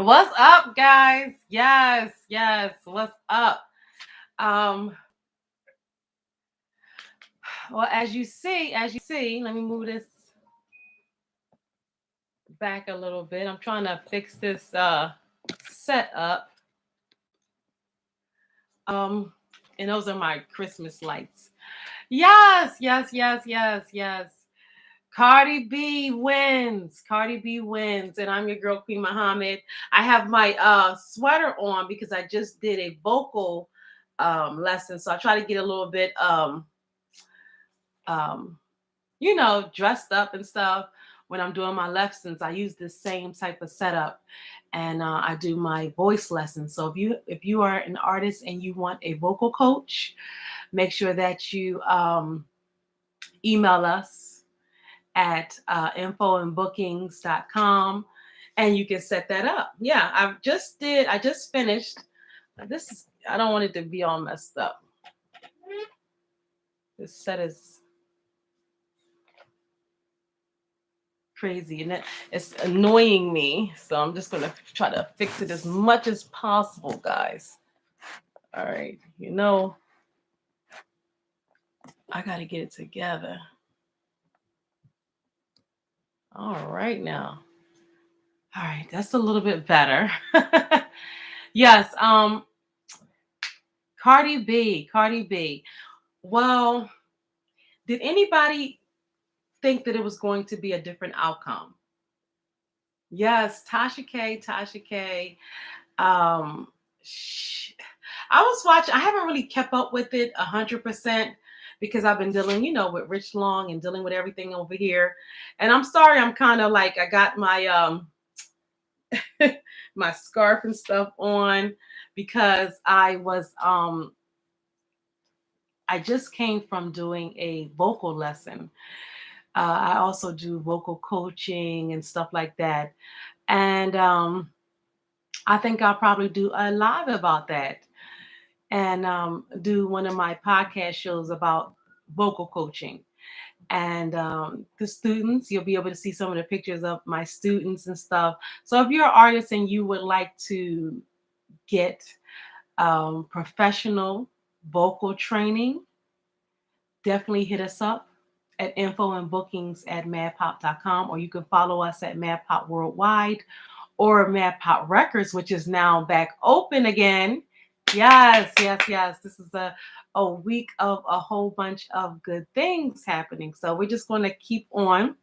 What's up, guys? Yes, yes. What's up? Um, well, as you see, let me move this back a little bit. I'm trying to fix this setup. Um, and those are my Christmas lights. Yes, yes, yes, yes, yes. Cardi B wins. Cardi B wins. And I'm your girl, Queen Muhammad. I have my sweater on because I just did a vocal lesson. So I try to get a little bit um, dressed up and stuff. When I'm doing my lessons, I use the same type of setup, and I do my voice lessons. So if you are an artist and you want a vocal coach, make sure that you email us at infoandbookings.com, and you can set that up. Yeah, I just finished. I don't want it to be all messed up. This set is crazy and it's annoying me. So I'm just going to try to fix it as much as possible, guys. All right. I got to get it together. All right now. All right, that's a little bit better. Yes, Cardi B. Well, did anybody think that it was going to be a different outcome? Yes, Tasha K. Um, sh- I was watching. I haven't really kept up with it 100% because I've been dealing, with Rich Long and dealing with everything over here. And I'm sorry, I'm kind of like I got my my scarf and stuff on because I just came from doing a vocal lesson. I also do vocal coaching and stuff like that, and I think I'll probably do a live about that and do one of my podcast shows about vocal coaching. And the students, you'll be able to see some of the pictures of my students and stuff. So if you're an artist and you would like to get professional vocal training, definitely hit us up at infoandbookings@maddpop.com, or you can follow us at maddpop worldwide or maddpop records, which is now back open again. Yes, yes, yes. This is a week of a whole bunch of good things happening. So we're just going to keep on.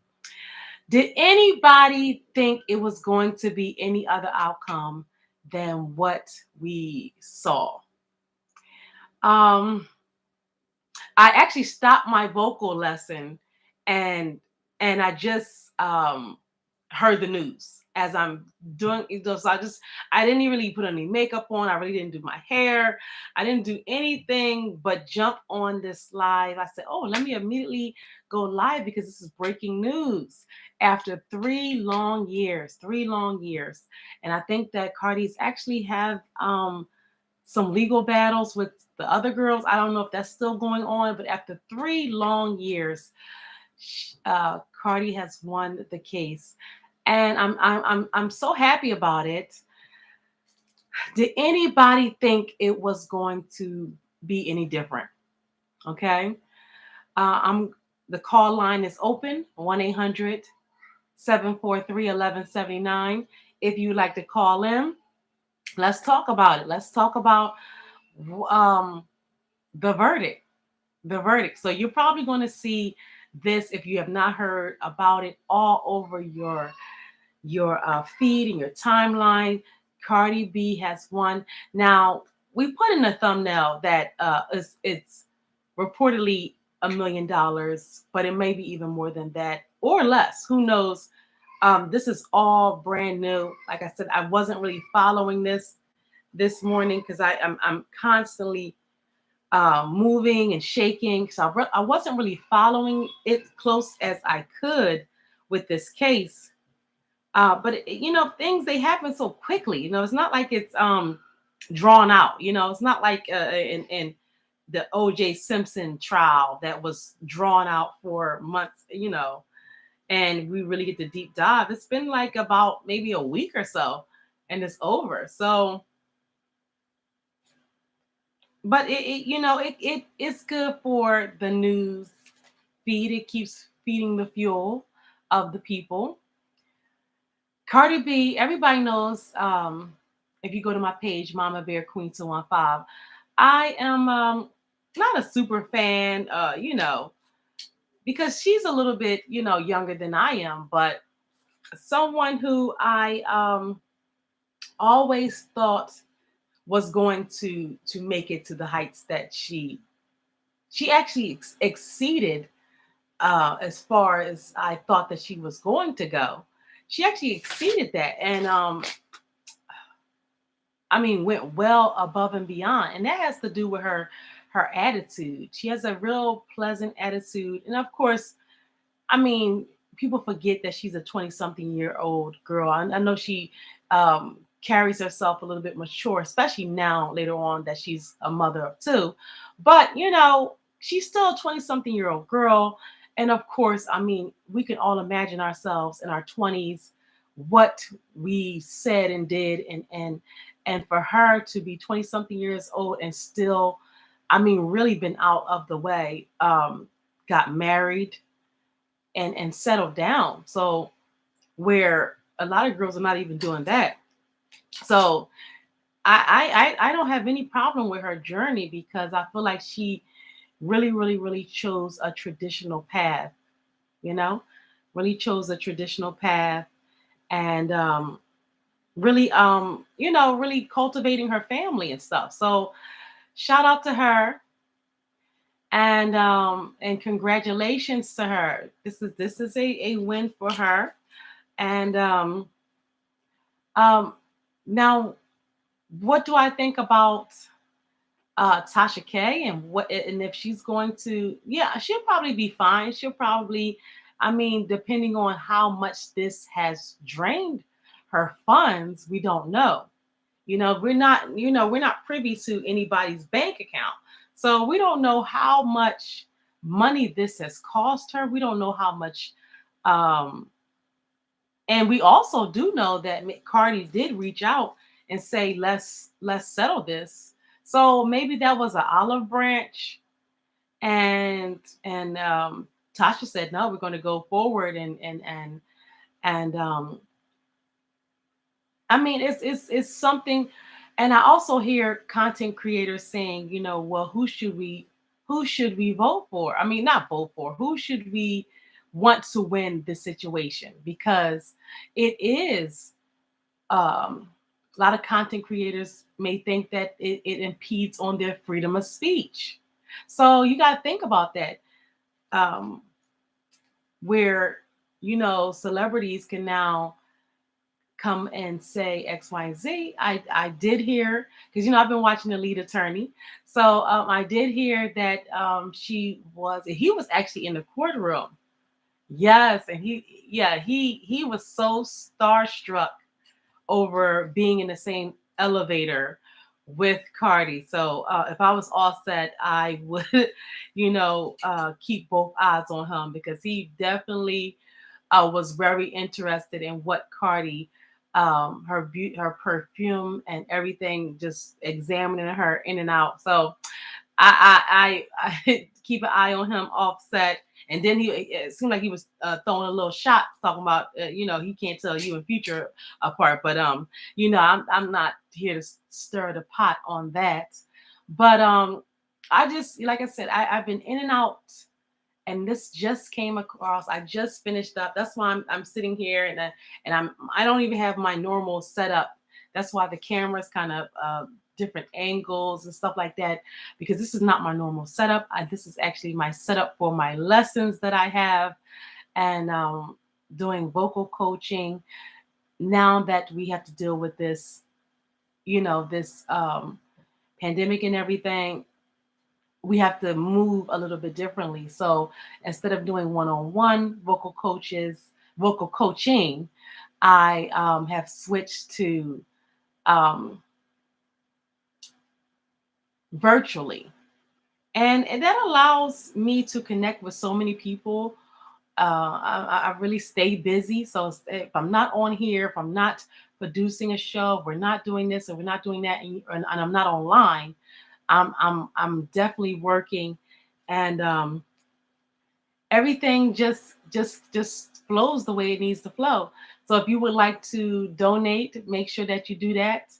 Did anybody think it was going to be any other outcome than what we saw? Um, I actually stopped my vocal lesson and I just heard the news as I'm doing it. So I didn't even really put any makeup on. I really didn't do my hair. I didn't do anything but jump on this live. I said, oh, let me immediately go live because this is breaking news after 3 long years. And I think that Cardi's actually have some legal battles with the other girls. I don't know if that's still going on, but after 3 long years, Cardi has won the case, and I'm so happy about it. Did anybody think it was going to be any different? Okay, I'm the call line is open 1-800-743-1179. If you'd like to call in, let's talk about it. Let's talk about um, the verdict. The verdict. So you're probably going to see this if you have not heard about it all over your feed and your timeline. Cardi B has won. Now we put in a thumbnail that it's reportedly $1 million, but it may be even more than that or less. Who knows? This is all brand new. Like I said, I wasn't really following this morning because I'm constantly moving and shaking. So I wasn't really following it close as I could with this case. But things they happen so quickly. It's not like it's drawn out. It's not like in the O.J. Simpson trial that was drawn out for months. And we really get the deep dive. It's been like about maybe a week or so, and it's over. So, but it's good for the news feed. It keeps feeding the fuel of the people. Cardi B, everybody knows. If you go to my page, Mama Bear Queen 215, I am not a super fan. Because she's a little bit younger than I am, but someone who I always thought was going to make it to the heights that she actually exceeded, as far as I thought that she was going to go. She actually exceeded that, and I mean, went well above and beyond, and that has to do with her attitude. She has a real pleasant attitude, and of course, I mean, people forget that she's a 20-something-year-old girl. I know she carries herself a little bit mature, especially now later on that she's a mother of two. But she's still a 20-something-year-old girl, and of course, I mean, we can all imagine ourselves in our 20s, what we said and did, and for her to be 20-something years old and still, I mean, really been out of the way, got married and settled down. So where a lot of girls are not even doing that. So I don't have any problem with her journey because I feel like she really, really, really chose a traditional path, you know, really chose a traditional path, and really really cultivating her family and stuff. So shout out to her, and congratulations to her. This is a win for her. And um now, what do I think about Tasha K, and if she's going to, yeah, she'll probably be fine. She'll probably, I mean, depending on how much this has drained her funds, we don't know. We're not privy to anybody's bank account. So we don't know how much money this has cost her. We don't know how much, um and we also do know that Cardi did reach out and say, let's settle this. So maybe that was an olive branch, and Tasha said, no, we're going to go forward, and I mean, it's something. And I also hear content creators saying, well, who should we vote for? I mean, not vote for. Who should we want to win this situation? Because it is, a lot of content creators may think that it impedes on their freedom of speech. So you got to think about that. Um, where celebrities can now come and say X, Y, and Z. I did hear, because I've been watching the lead attorney, so I did hear that he was actually in the courtroom. Yes, and he was so starstruck over being in the same elevator with Cardi. So if I was all set, I would, keep both eyes on him, because he definitely was very interested in what Cardi, her beauty, her perfume, and everything, just examining her in and out. So I keep an eye on him, offset. And then it seemed like he was throwing a little shot, talking about he can't tell you and Future apart. But I'm not here to stir the pot on that. But I just, like I said, I've been in and out, and this just came across. I just finished up. That's why I'm sitting here, and I don't even have my normal setup. That's why the camera's kind of different angles and stuff like that, because this is not my normal setup. This is actually my setup for my lessons that I have, and doing vocal coaching. Now that we have to deal with this, this pandemic and everything, we have to move a little bit differently. So instead of doing one-on-one vocal coaching, I have switched to um, virtually. And that allows me to connect with so many people I really stay busy. So if I'm not on here, if I'm not producing a show, if we're not doing this, and we're not doing that, and I'm not online, I'm definitely working, and everything just flows the way it needs to flow. So if you would like to donate, make sure that you do that.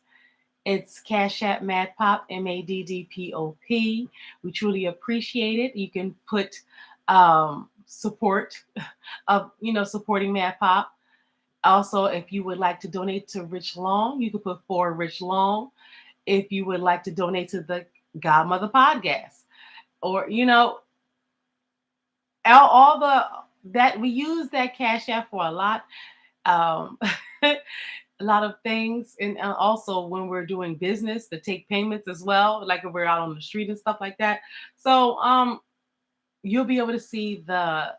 It's Cash App maddpop, MADDPOP. We truly appreciate it. You can put support of supporting maddpop. Also, if you would like to donate to Rich Long, you can put for Rich Long. If you would like to donate to the Godmother Podcast, or all the that we use that Cash App for a lot. Um, a lot of things, and also when we're doing business to take payments as well, like if we're out on the street and stuff like that. So you'll be able to see the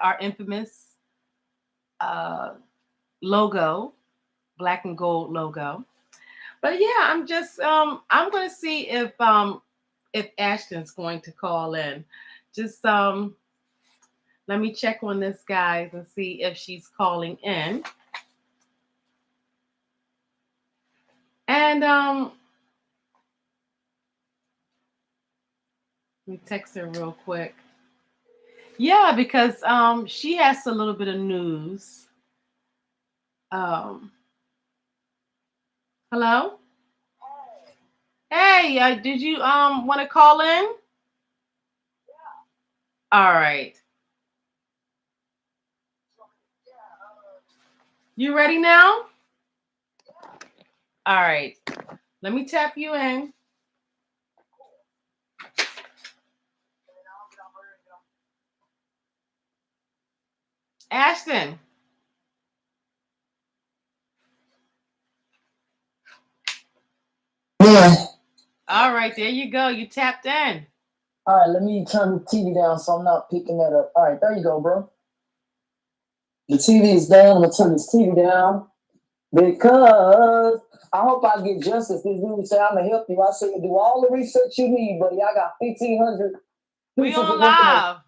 our infamous uh logo, black and gold logo. But yeah, I'm gonna see if Ashton's going to call in. Just let me check on this, guys, and see if she's calling in. And let me text her real quick. Yeah, because she has a little bit of news. Um, hello? Hey, did you want to call in? All right. You ready now? All right. Let me tap you in. Ashton. Yeah. All right, there you go. You tapped in. All right, let me turn the TV down so I'm not picking that up. All right, there you go, bro. The TV is down. I'm gonna turn this TV down because I hope I get justice. This dude say I'm gonna help you. I say do all the research you need, buddy. I got 1,500 We pieces of on information.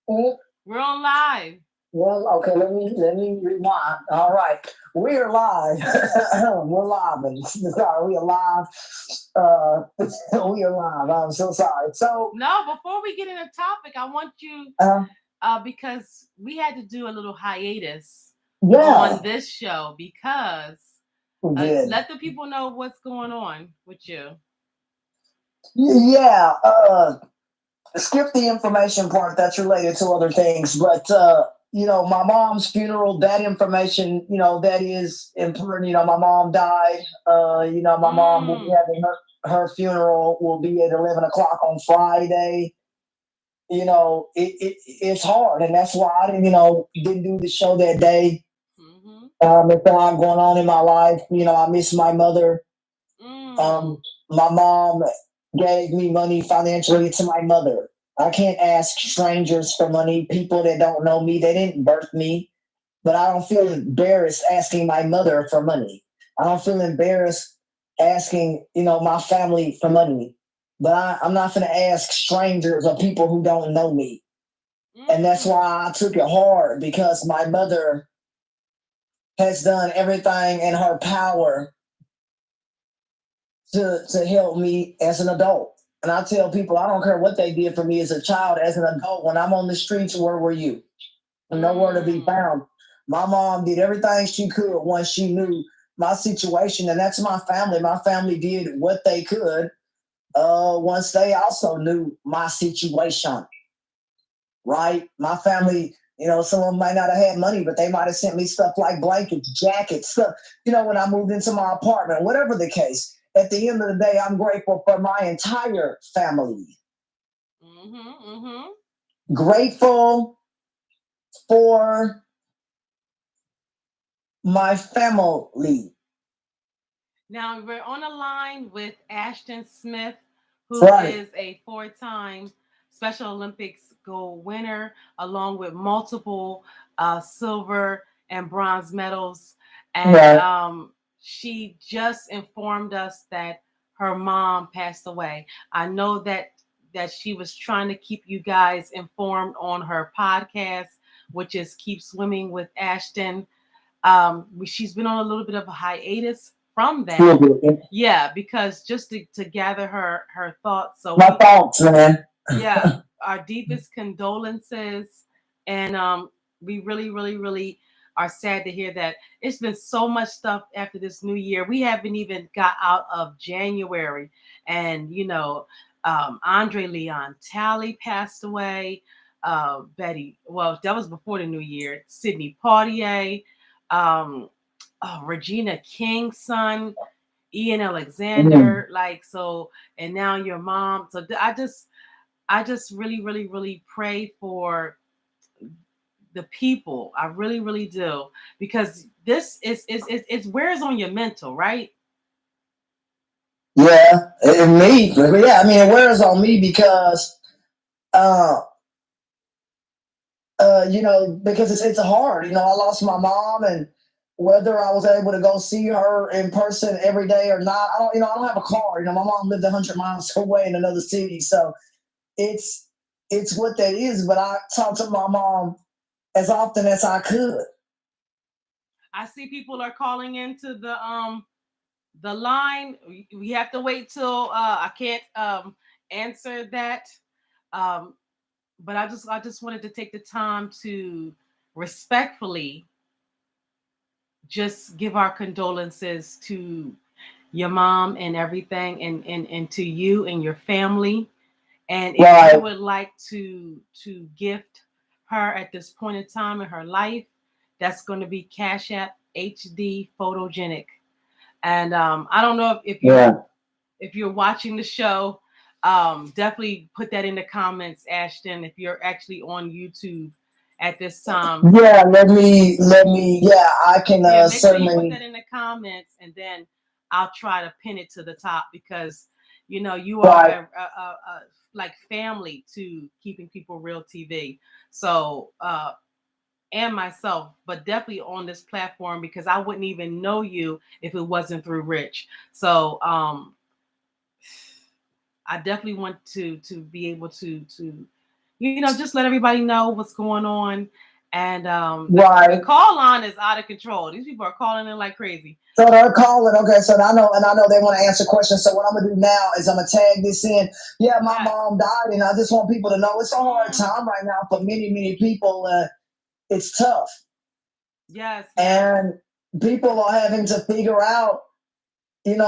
live. We're on live. Well, okay, let me rewind. All right, we're live. We're live, and sorry, we are live. We are live. I'm so sorry. So no, before we get in the topic, I want you because we had to do a little hiatus on this show because let the people know what's going on with you. Yeah. Skip the information part that's related to other things, but my mom's funeral, that information, that is important. My mom died. My mom will be having her funeral will be at 11 o'clock on Friday. It's hard, and that's why I didn't do the show that day. There's a lot going on in my life. I miss my mother. My mom gave me money financially to my mother. I can't ask strangers for money, people that don't know me. They didn't birth me, but I don't feel embarrassed asking my mother for money. I don't feel embarrassed asking, my family for money. But I'm not going to ask strangers or people who don't know me. And that's why I took it hard, because my mother has done everything in her power to help me as an adult. And I tell people, I don't care what they did for me as a child, as an adult. When I'm on the streets, where were you? Nowhere to be found. My mom did everything she could once she knew my situation, and that's my family. My family did what they could once they also knew my situation. Right? My family, some of them might not have had money, but they might have sent me stuff like blankets, jackets, stuff, when I moved into my apartment, whatever the case. At the end of the day, I'm grateful for my entire family. Grateful for my family. Now we're on a line with Ashton Smith, who is a 4-time Special Olympics gold winner, along with multiple silver and bronze medals. And she just informed us that her mom passed away. I know that that she was trying to keep you guys informed on her podcast, which is Keep Swimming with Ashton. She's been on a little bit of a hiatus from that. Yeah, because just to gather her thoughts. So my thoughts, man. Yeah, our deepest condolences, and we really, really, really are sad to hear that. It's been so much stuff after this new year. We haven't even got out of January, and Andre Leon Talley passed away. Betty, well, that was before the new year. Sidney Poitier, Regina King's son, Ian Alexander, like so, and now your mom. So I just really, really, really pray for the people. I really, really do, because this is it wears on your mental, right? Yeah, me. Yeah, I mean, it wears on me because, uh, because it's hard. I lost my mom, and whether I was able to go see her in person every day or not, I don't have a car. My mom lived 100 miles away in another city, so it's what that is. But I talk to my mom as often as I could. I see people are calling into the line. We have to wait till I can't answer that. Um, but I just wanted to take the time to respectfully just give our condolences to your mom and everything, and to you and your family. And if you would like to gift her at this point in time in her life, that's going to be CASHAPP HD Photogenic. And I don't know if you're watching the show, definitely put that in the comments, Ashton, if you're actually on YouTube at this time. Yeah, let me. Yeah, I can make certainly. sure you put that in the comments, and then I'll try to pin it to the top, because you are like family to Keeping People Real TV. So and myself, but definitely on this platform, because I wouldn't even know you if it wasn't through Rich. So I definitely want to be able to just let everybody know what's going on. And the call line is out of control. These people are calling in like crazy. So they're calling. Okay, so I know they want to answer questions. So what I'm gonna do now is I'm gonna tag this in. Yeah, my mom died, and I just want people to know it's a hard time right now for many people. It's tough. Yes. And people are having to figure out.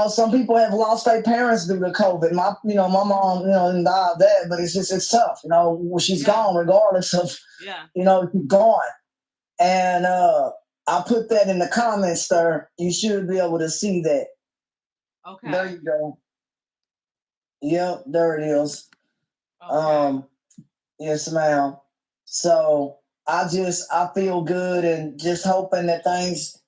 Some people have lost their parents due to COVID. My mom, didn't die of that, but it's tough. She's gone regardless of, she's gone. And I put that in the comments, sir. You should be able to see that. Okay. There you go. Yep, there it is. Okay. Yes, ma'am. So I feel good, and just hoping that things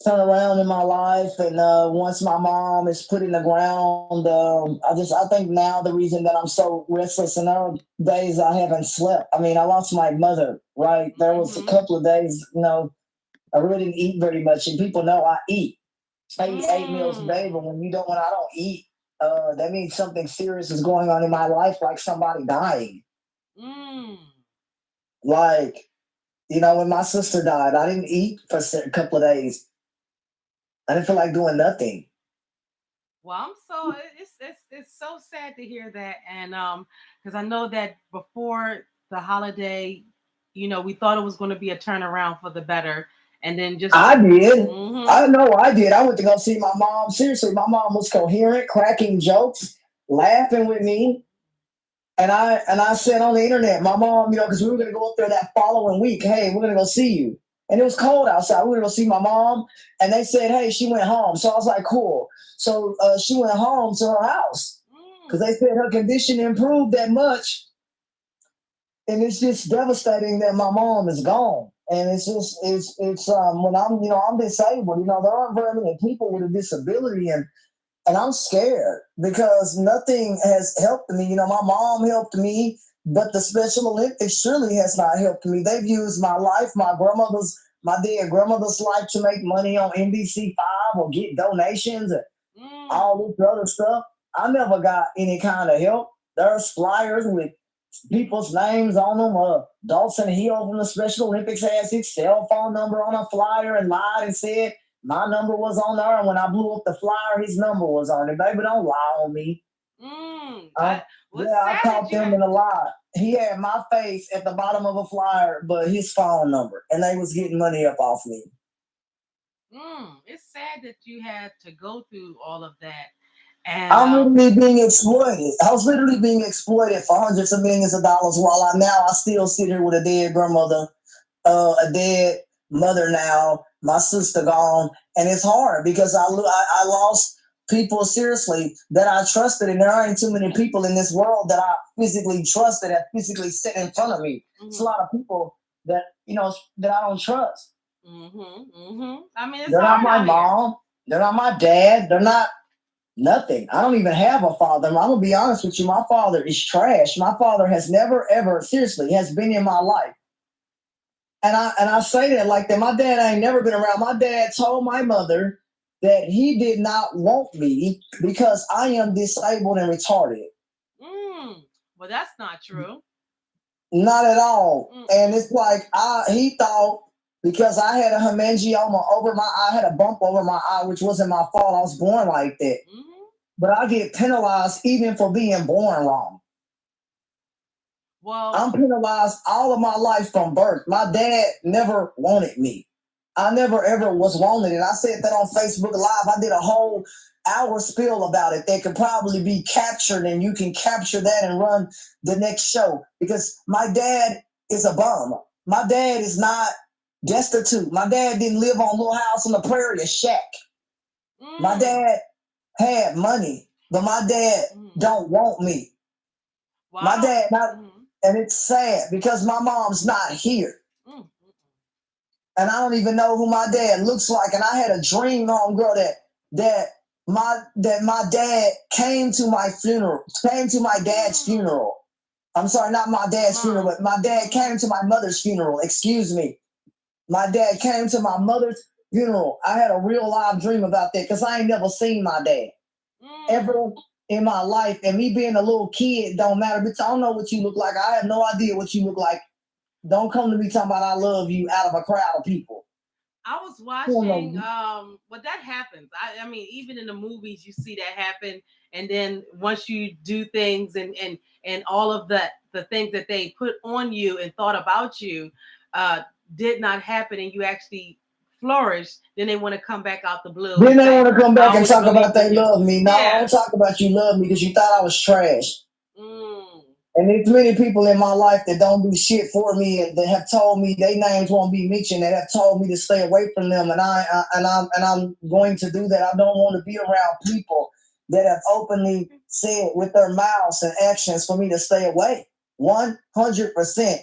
turn around in my life. And once my mom is put in the ground, I think now the reason that I'm so restless, and there are days I haven't slept. I mean, I lost my mother, right? There was a couple of days, I really didn't eat very much, and people know I eat. I eat 8 meals a day, but when I don't eat, that means something serious is going on in my life, like somebody dying. Like, when my sister died, I didn't eat for a couple of days. I didn't feel like doing nothing. Well, I'm so it's so sad to hear that, and because I know that before the holiday, we thought it was going to be a turnaround for the better, and then just I did. I know I did. I went to go see my mom. Seriously, my mom was coherent, cracking jokes, laughing with me. And I said on the internet, my mom, because we were going to go up there that following week. Hey, we're going to go see you. And it was cold outside. We were going to go see my mom. And they said, hey, she went home. So I was like, cool. So she went home to her house because they said her condition improved that much. And it's just devastating that my mom is gone. And it's when I'm disabled, there aren't very many people with a disability, and I'm scared because nothing has helped me. My mom helped me, but the Special Olympics surely has not helped me. They've used my life, my dead grandmother's life, to make money on NBC5 or get donations and all this other stuff. I never got any kind of help. There's flyers with people's names on them. Dawson Hill from the Special Olympics has his cell phone number on a flyer and lied and said my number was on there. And when I blew up the flyer, his number was on it. Baby, don't lie on me. I caught them in a lie. He had my face at the bottom of a flyer, but his phone number, and they was getting money up off me. It's sad that you had to go through all of that. And I'm literally being exploited. I was literally being exploited for hundreds of millions of dollars while I still sit here with a dead grandmother, a dead mother now, my sister gone. And it's hard because I lost people seriously that I trusted. And there ain't too many people in this world that I physically trusted that physically sit in front of me. It's a lot of people that, that I don't trust. I mean, it's they're not my mom. They're not my dad. They're not nothing. I don't even have a father. I'm gonna be honest with you. My father is trash. My father has never, ever, seriously, has been in my life. And I say that like that. My dad ain't never been around. My dad told my mother that he did not want me because I am disabled and retarded. Well, that's not true. Not at all. And it's like he thought because I had a hemangioma over my eye, I had a bump over my eye, which wasn't my fault. I was born like that. But I get penalized even for being born wrong. Well, I'm penalized all of my life from birth. My dad never wanted me. I never ever was wanted. And I said that on Facebook Live. I did a whole hour spiel about it that could probably be captured, and you can capture that and run the next show. Because my dad is a bum. My dad is not destitute. My dad didn't live on a little house on the prairie, a shack. My dad had money, but my dad don't want me. Wow. My dad and it's sad because my mom's not here. And I don't even know who my dad looks like. And I had a dream, homegirl, that my dad came to my funeral, came to my dad's funeral. I'm sorry, not my dad's funeral, but my dad came to my mother's funeral. Excuse me. My dad came to my mother's funeral. I had a real live dream about that because I ain't never seen my dad ever in my life. And me being a little kid don't matter. Bitch, I don't know what you look like. I have no idea what you look like. Don't come to me talking about I love you out of a crowd of people. I was watching, but that happens. I mean, even in the movies, you see that happen. And then once you do things and all of the things that they put on you and thought about you did not happen, and you actually flourished, then they want to come back out the blue. Then they want to come back and talk about they love me. No, I don't talk about you love me because you thought I was trash. And there's many people in my life that don't do shit for me and that have told me their names won't be mentioned, that have told me to stay away from them, and I'm going to do that. I don't want to be around people that have openly said with their mouths and actions for me to stay away. 100%.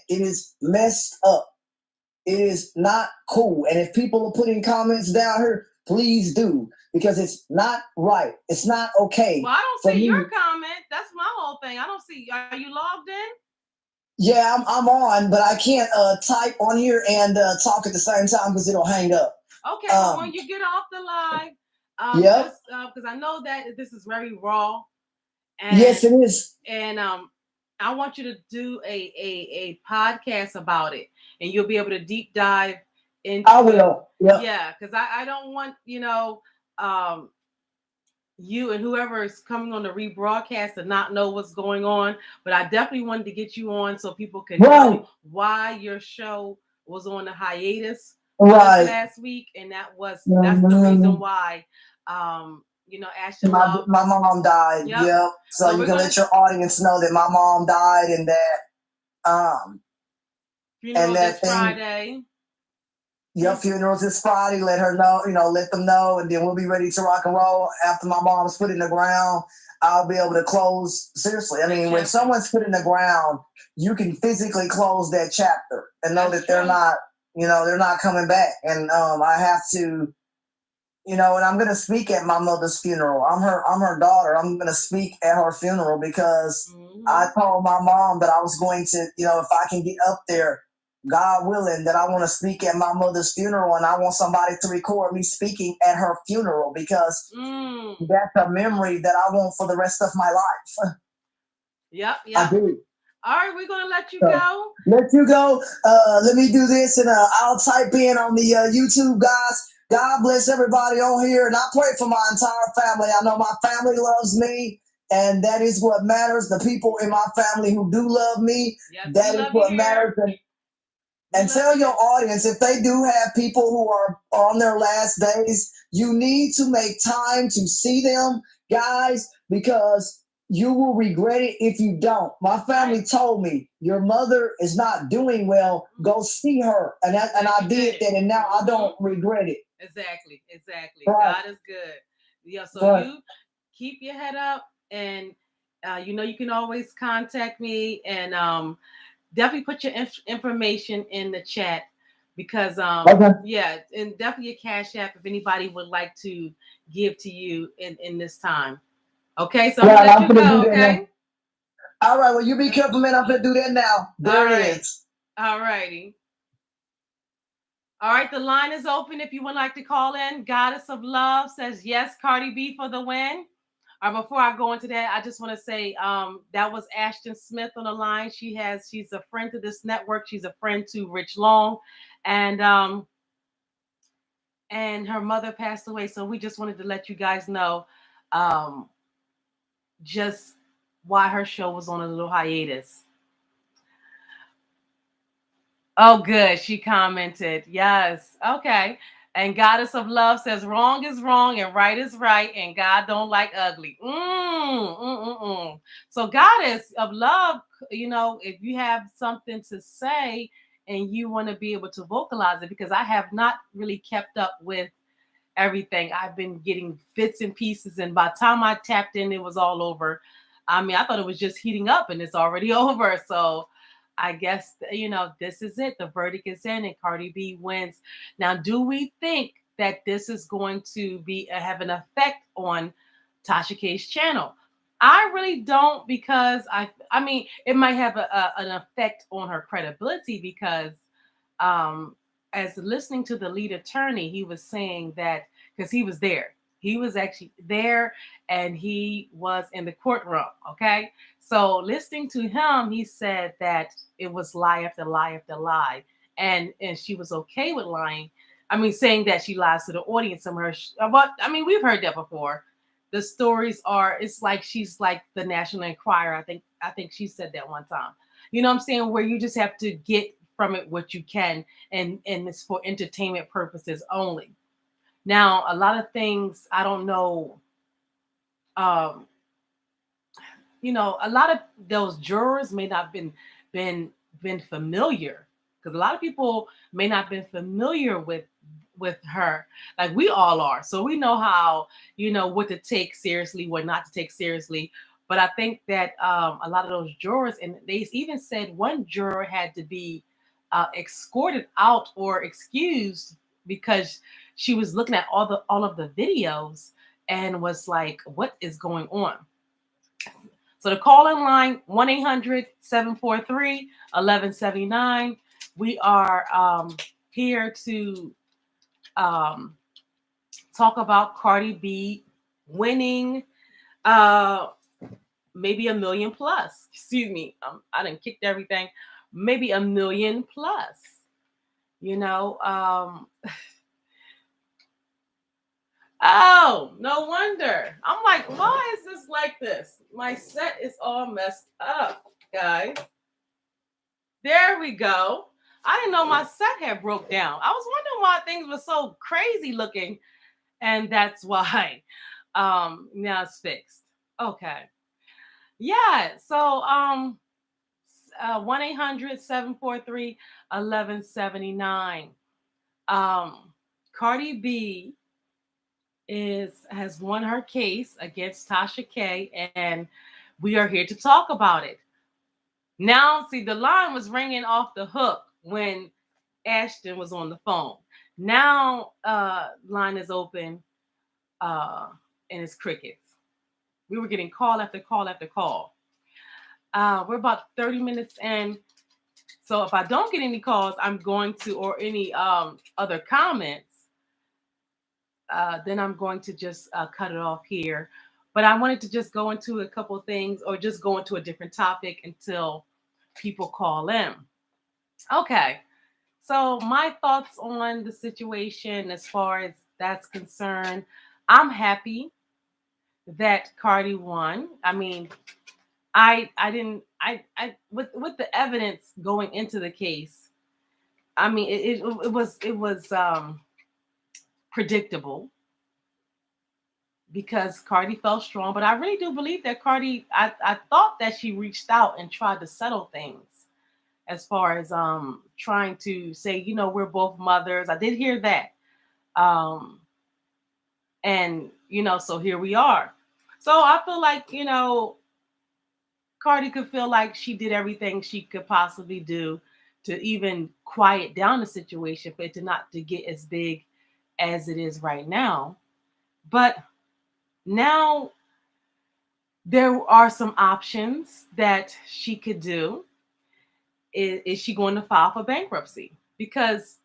It is messed up. It is not cool. And if people are putting comments down here, please do, because it's not right. It's not okay. Well, I don't see your comment. That's my whole thing. I don't see. Are you logged in? Yeah, I'm on, but I can't type on here and talk at the same time because it'll hang up. Okay, well, when you get off the live, because I know that this is very raw. And, yes, it is. And I want you to do a podcast about it, and you'll be able to deep dive into. I will. Yeah, because I don't want you and whoever is coming on the rebroadcast to not know what's going on. But I definitely wanted to get you on so people can know why your show was on the hiatus last week, and that's the reason why. Ashley my mom died. Yep. So you can let your audience know that my mom died, and that funeral this Friday. Your funeral's this Friday. Let her know, let them know, and then we'll be ready to rock and roll. After my mom's put in the ground, I'll be able to close. Seriously, I mean, when someone's put in the ground, you can physically close that chapter and know that they're not, they're not coming back. And I have to. And I'm gonna speak at my mother's funeral. I'm her daughter. I'm gonna speak at her funeral because I told my mom that I was going to, if I can get up there, God willing, that I want to speak at my mother's funeral, and I want somebody to record me speaking at her funeral because that's a memory that I want for the rest of my life. Yep. I do. All right, we're gonna let you go. Let you go. Let me do this, and I'll type in on the YouTube, guys. God bless everybody on here, and I pray for my entire family. I know my family loves me, and that is what matters. The people in my family who do love me, that is what matters. And tell your audience, if they do have people who are on their last days, you need to make time to see them, guys, because you will regret it if you don't. My family told me, your mother is not doing well. Go see her. And I did that, and now I don't regret it. Exactly. Right. God is good. Yeah, so right. You keep your head up, and you can always contact me, and definitely put your information in the chat, because yeah, and definitely your Cash App if anybody would like to give to you in this time. Okay, so I'm gonna let you go. Okay. All right. Well, you be careful, man. I'm gonna do that now. There it is. All righty. All right, the line is open if you would like to call in. Goddess of Love says yes, Cardi B for the win. Before I go into that, I just want to say that was Ashton Smith on the line. She's a friend to this network. She's a friend to Rich Long, and her mother passed away. So we just wanted to let you guys know just why her show was on a little hiatus. Oh, good. She commented. Yes. Okay. And Goddess of Love says wrong is wrong and right is right, and God don't like ugly. So Goddess of Love, if you have something to say and you want to be able to vocalize it, because I have not really kept up with everything. I've been getting bits and pieces, and by the time I tapped in, it was all over. I mean, I thought it was just heating up, and it's already over. So I guess, this is it. The verdict is in, and Cardi B wins. Now, do we think that this is going to have an effect on Tasha K's channel? I really don't, because I mean, it might have an effect on her credibility, because as listening to the lead attorney, he was saying that, because he was there. He was actually there, and he was in the courtroom. Okay. So listening to him, he said that it was lie after lie after lie. And she was okay with lying. I mean, saying that she lies to the audience somewhere. But I mean, we've heard that before. The stories are, it's like she's like the National Enquirer. I think she said that one time. You know what I'm saying? Where you just have to get from it what you can, and it's for entertainment purposes only. Now, a lot of things, I don't know. A lot of those jurors may not been familiar, because a lot of people may not been familiar with her, like we all are. So we know how, what to take seriously, what not to take seriously. But I think that a lot of those jurors, and they even said one juror had to be escorted out or excused, because she was looking at all of the videos and was like, what is going on? So the call-in line, 1-800-743-1179. We are here to talk about Cardi B winning maybe $1 million plus. Excuse me, I done kicked everything. Maybe $1 million plus. Oh, no wonder. I'm like, why is this like this? My set is all messed up, guys. There we go. I didn't know my set had broke down. I was wondering why things were so crazy looking, and that's why. Now it's fixed. Okay. Yeah. So 1-800-743-1179. Cardi B has won her case against Tasha K, and we are here to talk about it. Now, see, the line was ringing off the hook when Ashton was on the phone. Now, line is open, and it's crickets. We were getting call after call after call. We're about 30 minutes in. So if I don't get any calls, I'm going to, or any other comments, then I'm going to just cut it off here. But I wanted to just go into a couple of things or just go into a different topic until people call in. Okay. So my thoughts on the situation as far as that's concerned, I'm happy that Cardi won. I mean, I didn't I with the evidence going into the case, I mean it was predictable because Cardi felt strong, but I really do believe that Cardi I thought that she reached out and tried to settle things as far as trying to say, you know, we're both mothers. I did hear that. Um and you know, so here we are. So I feel like, you know, Cardi could feel like she did everything she could possibly do to even quiet down the situation for it to not to get as big as it is right now. But now there are some options that she could do. Is she going to file for bankruptcy? Because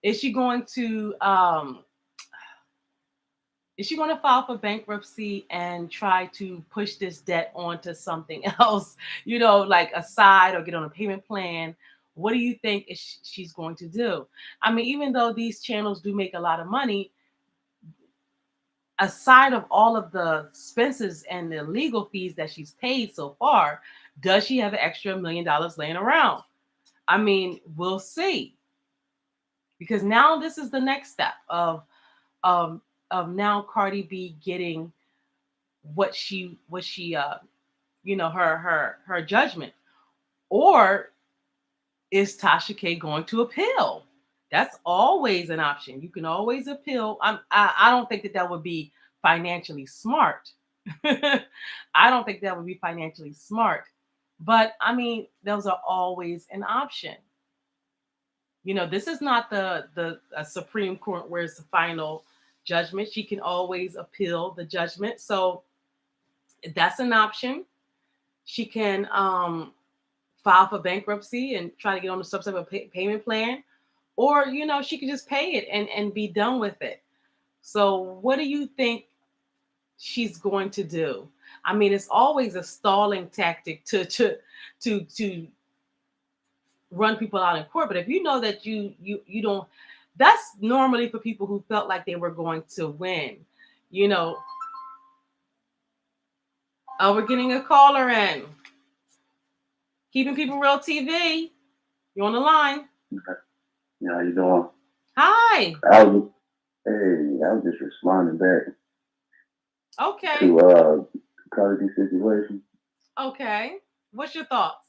is she going to is she going to file for bankruptcy and try to push this debt onto something else, you know, like a side or get on a payment plan? What do you think she's going to do? I mean, even though these channels do make a lot of money, aside of all of the expenses and the legal fees that she's paid so far, does she have an extra $1 million laying around? I mean, we'll see. Because now this is the next step of now Cardi B getting what she you know, her judgment. Or is Tasha K going to appeal? That's always an option. You can always appeal. I don't think that that would be financially smart. I don't think that would be financially smart. But I mean, those are always an option. You know, this is not the Supreme Court where it's the final judgment. She can always appeal the judgment. So that's an option. She can file for bankruptcy and try to get on some type of payment plan, or you know, she could just pay it and be done with it. So what do you think she's going to do? I mean, it's always a stalling tactic to run people out in court. But if you know that you don't, that's normally for people who felt like they were going to win. You know, we're getting a caller in. Keeping People Real TV. You on the line? Yeah, how you doing? Hi. I was just responding back. Okay. To Cardi B situation. Okay. What's your thoughts?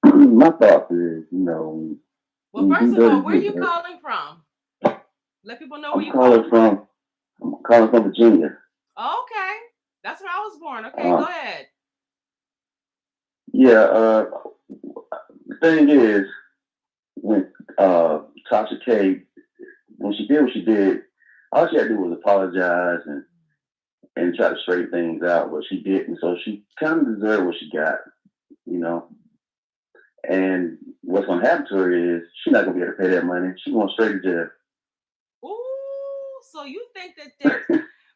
My thoughts is, you know. Well, first of all, where are you calling from? Let people know where you're calling from. I'm calling from Virginia. Okay. That's where I was born. Okay, go ahead. Yeah, the thing is, when Tasha K, when she did what she did, all she had to do was apologize and try to straighten things out, but she didn't. So she kind of deserved what she got, you know. And what's going to happen to her is she's not going to be able to pay that money. She's going straight to jail. Ooh, so you think that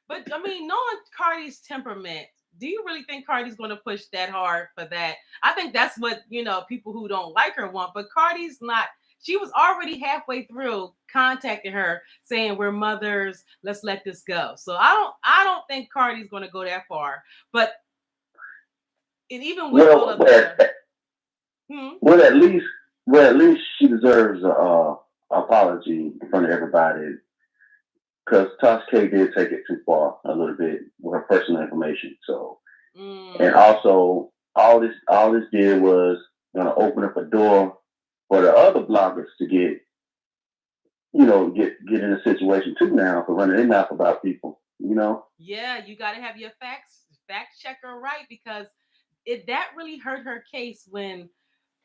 but I mean, knowing Cardi's temperament, do you really think Cardi's going to push that hard for that? I think that's what, you know, people who don't like her want, but Cardi's not. She was already halfway through contacting her saying we're mothers, let's let this go. So I don't think Cardi's going to go that far. But and even with all of that, well, at least she deserves a apology in front of everybody, because Tasha K did take it too far a little bit with her personal information. So, and also all this did was gonna open up a door for the other bloggers to get in a situation too now for running their mouth about people. You know. Yeah, you got to have your fact checker right, because that really hurt her case when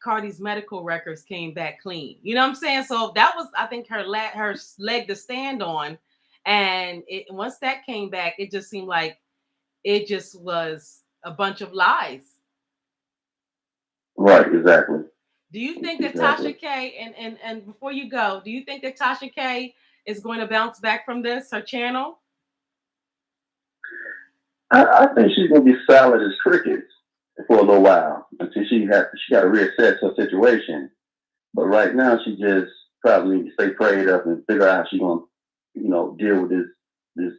Cardi's medical records came back clean. You know what I'm saying? So that was, I think, her leg to stand on. And once that came back, it just seemed like it just was a bunch of lies. Right, exactly. Do you think that Tasha K, and before you go, do you think that Tasha K is going to bounce back from this, her channel? I think she's gonna be solid as crickets for a little while until she got to reassess her situation. But right now, she just probably needs to stay prayed up and figure out how she's gonna, deal with this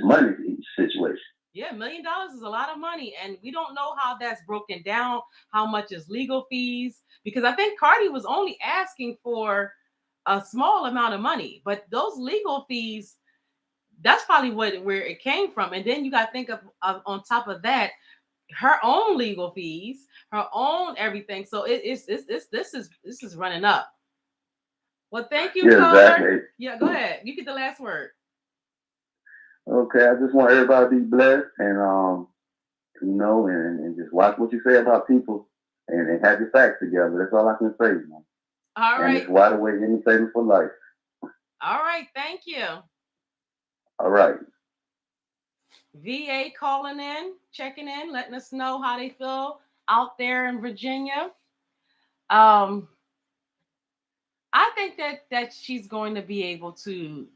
money situation. Yeah, $1 million is a lot of money, and we don't know how that's broken down. How much is legal fees? Because I think Cardi was only asking for a small amount of money, but those legal fees, that's probably where it came from. And then you got to think of on top of that, her own legal fees, her own everything. So this is running up. Well, thank you, Yeah, caller. exactly. Yeah, go ahead. You get the last word. Okay, I just want everybody to be blessed and and just watch what you say about people and have your facts together. That's all I can say, man. All right. And it's wide awake entertainment for life. All right, thank you. All right. VA calling in, checking in, letting us know how they feel out there in Virginia. I think that she's going to be able to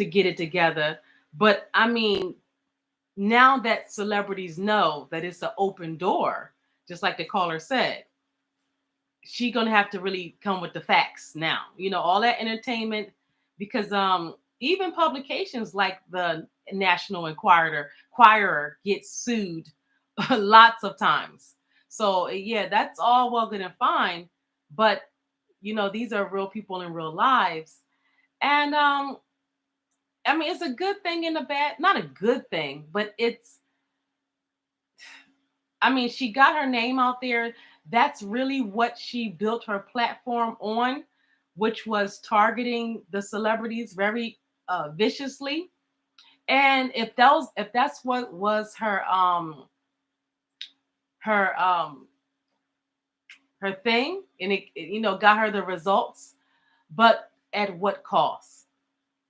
get it together. But I mean, now that celebrities know that it's an open door, just like the caller said, she's gonna have to really come with the facts now. All that entertainment, because even publications like the National Enquirer gets sued lots of times. So yeah, that's all well good and fine, but these are real people in real lives, and I mean, it's a good thing and a bad, not a good thing, but I mean, she got her name out there. That's really what she built her platform on, which was targeting the celebrities very viciously. And if that's what was her her thing, and it got her the results, but at what cost?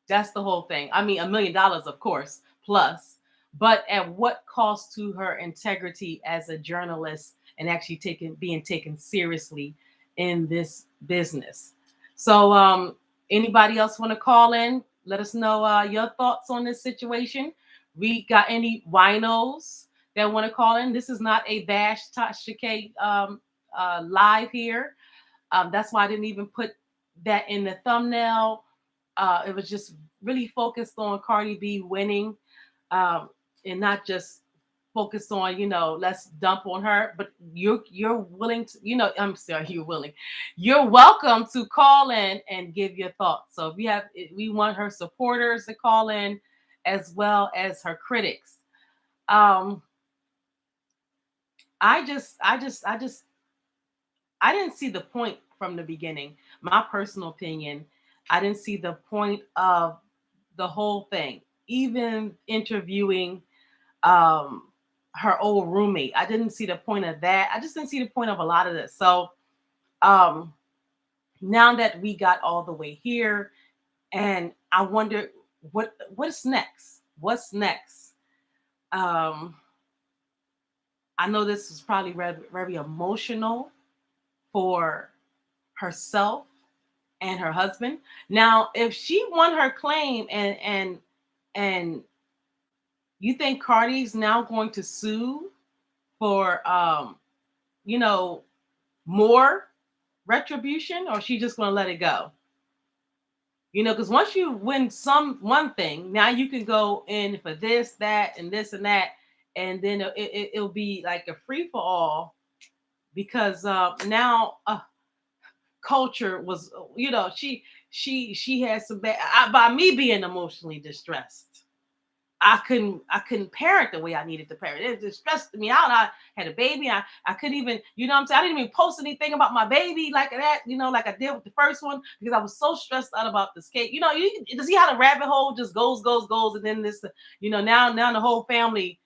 That's the whole thing. I mean, $1 million, of course, plus, but at what cost to her integrity as a journalist and actually being taken seriously in this business? So, anybody else want to call in? Let us know your thoughts on this situation. We got any winos that want to call in? This is not a bash Tasha K live here. That's why I didn't even put that in the thumbnail. It was just really focused on Cardi B winning, and not just focused on, let's dump on her. But you're willing to, I'm sorry, you're welcome to call in and give your thoughts. So we want her supporters to call in as well as her critics. I didn't see the point from the beginning. My personal opinion, I didn't see the point of the whole thing. Even interviewing her old roommate, I didn't see the point of that. I just didn't see the point of a lot of this. So now that we got all the way here, and I wonder what's next. What's next? I know this is probably very, very emotional for herself and her husband. Now, if she won her claim and you think Cardi's now going to sue for more retribution, or she just going to let it go? Because once you win one thing, now you can go in for this, that, and this and that, and then it'll be like a free for all, because now culture was, she has some bad. By me being emotionally distressed, I couldn't parent the way I needed to parent. It just stressed me out. I had a baby. I couldn't even, what I'm saying? I didn't even post anything about my baby like that, like I did with the first one, because I was so stressed out about this cake. You see how the rabbit hole just goes, and then this, now the whole family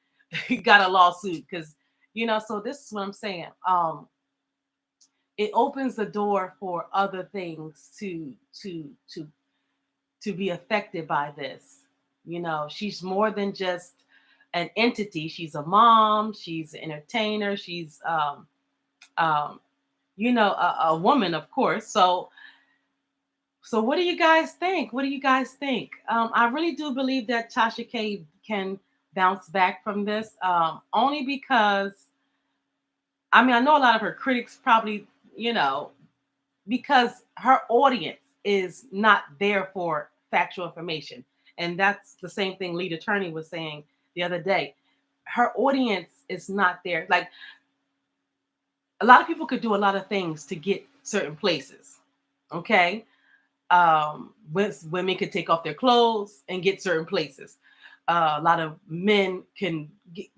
got a lawsuit because, so this is what I'm saying. It opens the door for other things to be affected by this. She's more than just an entity. She's a mom. She's an entertainer. She's a woman, of course. So So what do you guys think? What do you guys think? I really do believe that Tasha K can bounce back from this, only because, I mean, I know a lot of her critics probably, because her audience is not there for factual information. And that's the same thing Lead Attorney was saying the other day. Her audience is not there. Like, a lot of people could do a lot of things to get certain places. Okay. Women could take off their clothes and get certain places. A lot of men can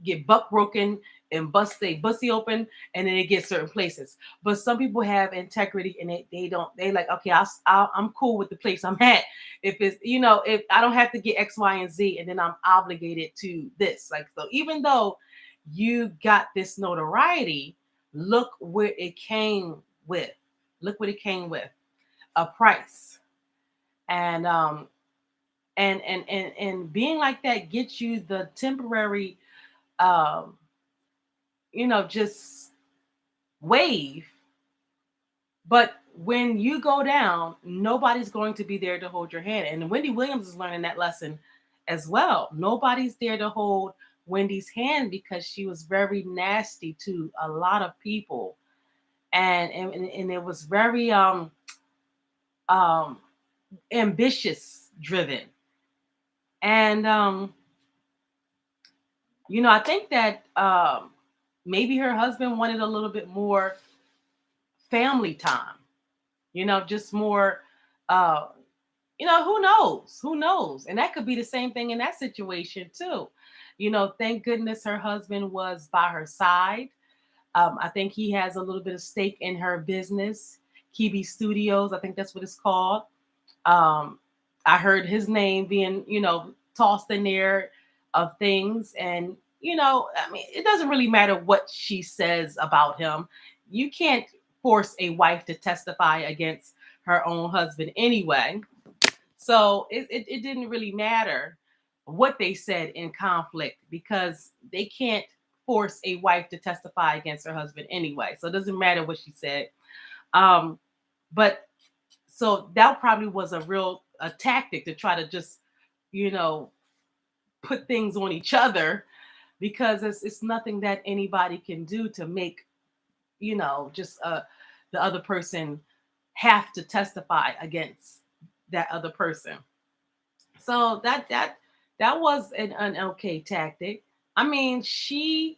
get buck broken and bust a bussy open, and then they get certain places. But some people have integrity, and they like, okay, I'm cool with the place I'm at. If it's, if I don't have to get X, Y, and Z, and then I'm obligated to this. Like, so even though you got this notoriety, look where it came with. Look what it came with. A price. And being like that gets you the temporary just wave. But when you go down, nobody's going to be there to hold your hand. And Wendy Williams is learning that lesson as well. Nobody's there to hold Wendy's hand because she was very nasty to a lot of people. And it was very ambitious driven. And I think that maybe her husband wanted a little bit more family time, just more, who knows? And that could be the same thing in that situation too. Thank goodness her husband was by her side. I think he has a little bit of stake in her business, Kibi Studios. I think that's what it's called. I heard his name being, tossed in there of things. And, I mean, it doesn't really matter what she says about him. You can't force a wife to testify against her own husband anyway. So it didn't really matter what they said in conflict, because they can't force a wife to testify against her husband anyway. So it doesn't matter what she said. But so that probably was a tactic to try to just, put things on each other, because it's nothing that anybody can do to make, just the other person have to testify against that other person. So that was an okay tactic. I mean, she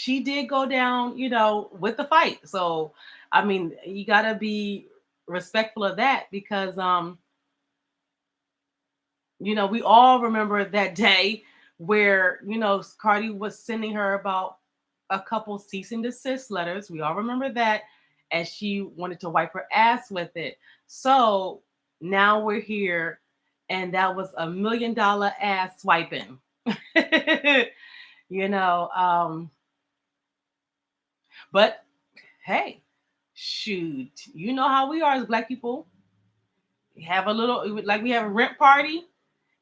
did go down, with the fight. So, I mean, you got to be respectful of that, because we all remember that day where, Cardi was sending her about a couple cease and desist letters. We all remember that, as she wanted to wipe her ass with it. So now we're here, and that was $1 million ass swiping. But hey, shoot, you know how we are as Black people. We have a little, like, we have a rent party.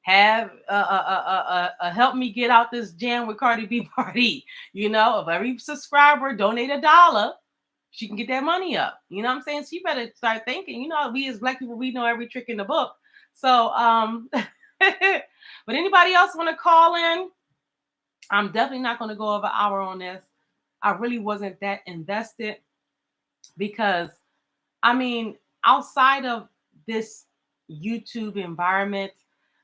Have a help me get out this jam with Cardi B party. If every subscriber donate $1, she can get that money up. You know what I'm saying? She better start thinking. We as Black people, we know every trick in the book. So, but anybody else want to call in? I'm definitely not going to go over an hour on this. I really wasn't that invested, because, I mean, outside of this YouTube environment,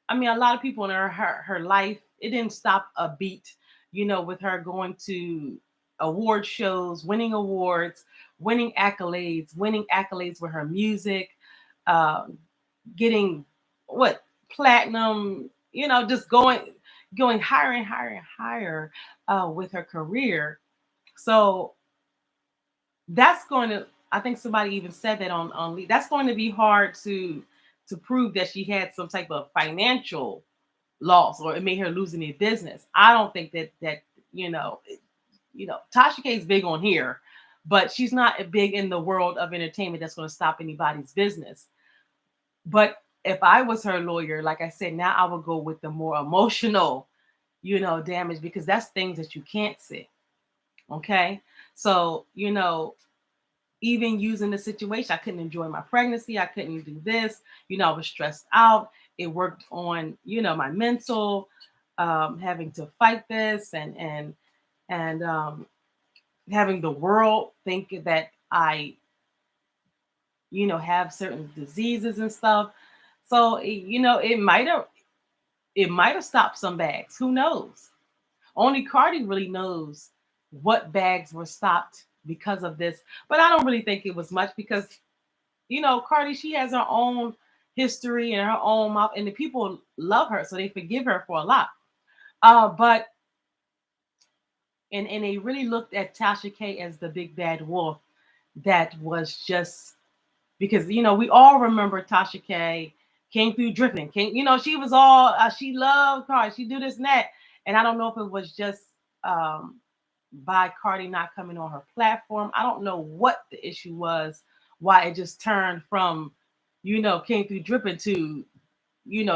I mean, a lot of people in her life, it didn't stop a beat, with her going to award shows, winning awards, winning accolades with her music, getting platinum, just going higher and higher and higher with her career. So that's going to, I think somebody even said that on that's going to be hard to prove that she had some type of financial loss, or it made her lose any business. I don't think that Tasha K is big on here, but she's not big in the world of entertainment that's going to stop anybody's business. But if I was her lawyer, like I said, now I would go with the more emotional, damage, because that's things that you can't see. Okay. So, even using the situation. I couldn't enjoy my pregnancy. I couldn't do this. I was stressed out. It worked on, my mental, having to fight this and having the world think that I, have certain diseases and stuff. So, it might have stopped some bags. Who knows? Only Cardi really knows what bags were stopped because of this. But I don't really think it was much because, Cardi, she has her own history and her own mouth, and the people love her, so they forgive her for a lot. But they really looked at Tasha K as the big bad wolf that was just because we all remember Tasha K came through dripping. She was all she loved Cardi. She do this and that, and I don't know if it was just by Cardi not coming on her platform. I don't know what the issue was, why it just turned from came through dripping to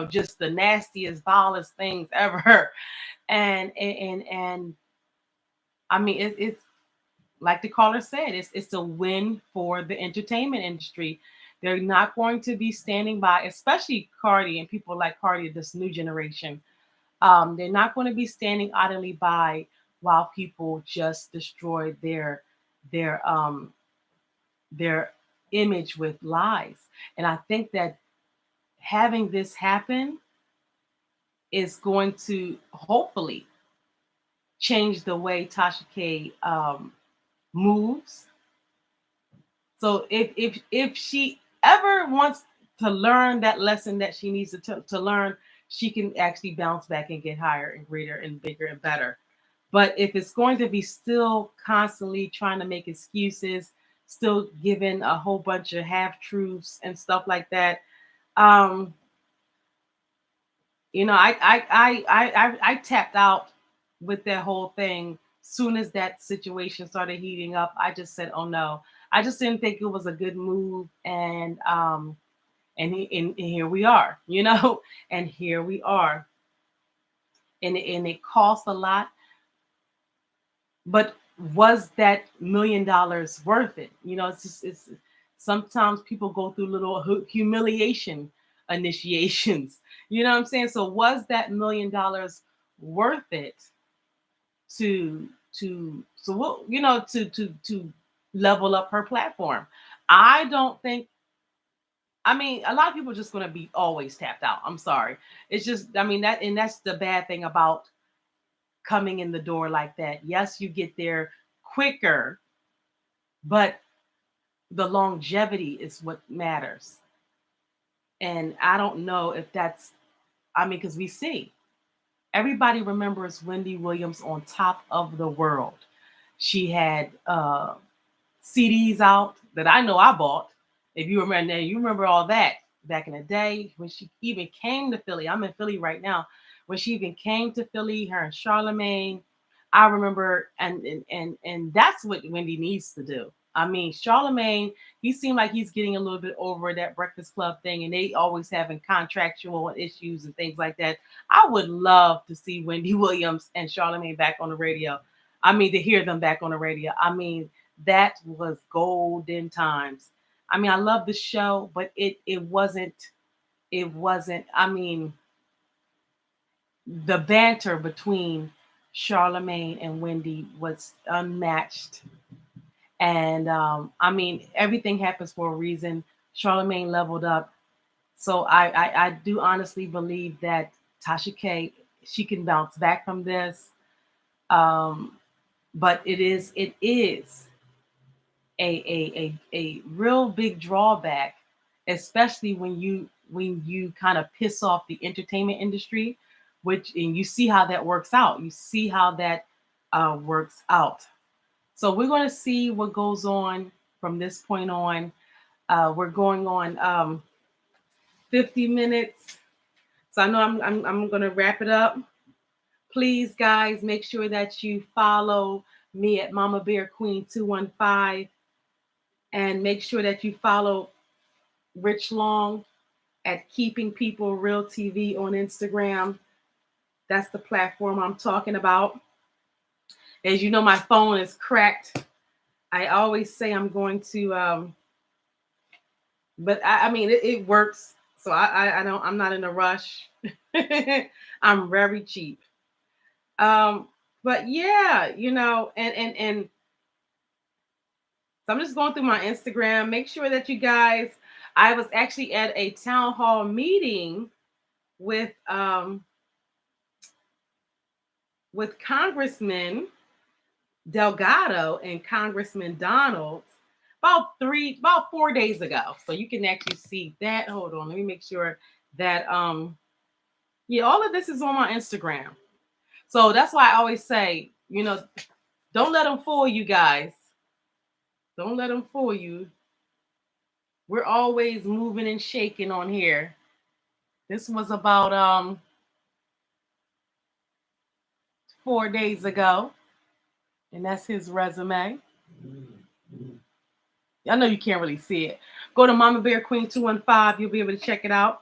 just the nastiest, vilest things ever, and I mean it's like the caller said, it's a win for the entertainment industry. They're not going to be standing by, especially Cardi and people like Cardi, this new generation. They're not going to be standing idly by while people just destroy their image with lies. And I think that having this happen is going to hopefully change the way Tasha K moves. So if she ever wants to learn that lesson that she needs to learn, she can actually bounce back and get higher and greater and bigger and better. But if it's going to be still constantly trying to make excuses, still giving a whole bunch of half truths and stuff like that, I tapped out with that whole thing. Soon as that situation started heating up, I just said, "Oh no." I just didn't think it was a good move, and here we are, and here we are, and it cost a lot, but was that $1 million worth it? It's sometimes people go through little humiliation initiations. You know what I'm saying? So was that $1 million worth it to level up her platform? I don't think. I mean, a lot of people are just going to be always tapped out. I'm sorry. It's just, that's the bad thing about coming in the door like that. Yes, you get there quicker, but the longevity is what matters. And I don't know if that's, because we see everybody remembers Wendy Williams on top of the world. She had CDs out that I know I bought. If you remember, you remember all that back in the day when she even came to Philly. I'm in Philly right now. When she even came to Philly, her and Charlemagne, I remember, and that's what Wendy needs to do. Charlemagne, he seemed like he's getting a little bit over that Breakfast Club thing, and they always having contractual issues and things like that. I would love to see Wendy Williams and Charlemagne back on the radio. To hear them back on the radio. That was golden times. I love the show, but it wasn't, the banter between Charlemagne and Wendy was unmatched. And everything happens for a reason. Charlemagne leveled up. So I do honestly believe that Tasha K, she can bounce back from this. But it is a real big drawback, especially when you kind of piss off the entertainment industry, and you see how that works out. You see how that works out. So we're going to see what goes on from this point on. We're going on 50 minutes. So I know I'm going to wrap it up. Please, guys, make sure that you follow me at Mama Bear Queen 215. And make sure that you follow Rich Long at Keeping People Real TV on Instagram. That's the platform I'm talking about. As you know, my phone is cracked. I always say I'm going to, but I mean, it works. So I don't, I'm not in a rush. I'm very cheap. But yeah, you know, and so I'm just going through my Instagram. Make sure that you guys, I was actually at a town hall meeting with Congressman Delgado and Congressman Donalds about 4 days ago. So you can actually see that. Hold on, let me make sure that yeah, all of this is on my Instagram. So that's why I always say, you know, don't let them fool you guys. Don't let them fool you. We're always moving and shaking on here. This was about 4 days ago. And that's his resume. I know you can't really see it. Go to Mama Bear Queen 215. You'll be able to check it out.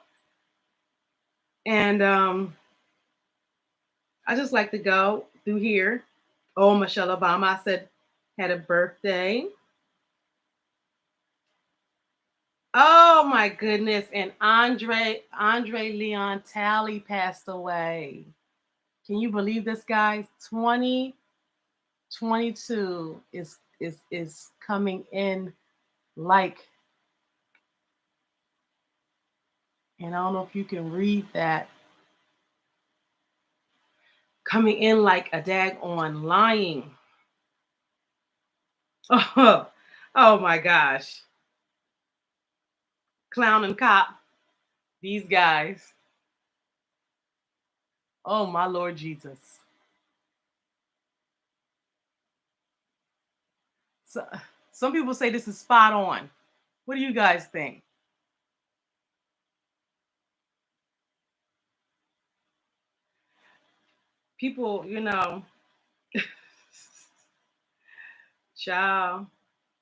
And I just like to go through here. Oh, Michelle Obama, I said, had a birthday. Oh my goodness. And Andre Leon Talley passed away. Can you believe this, guys? 2022 is coming in like, and I don't know if you can read that, coming in like a daggone lying. Oh, oh my gosh. Clown and Cop, these guys. Oh my Lord Jesus. So, some people say this is spot on. What do you guys think? People, you know, child,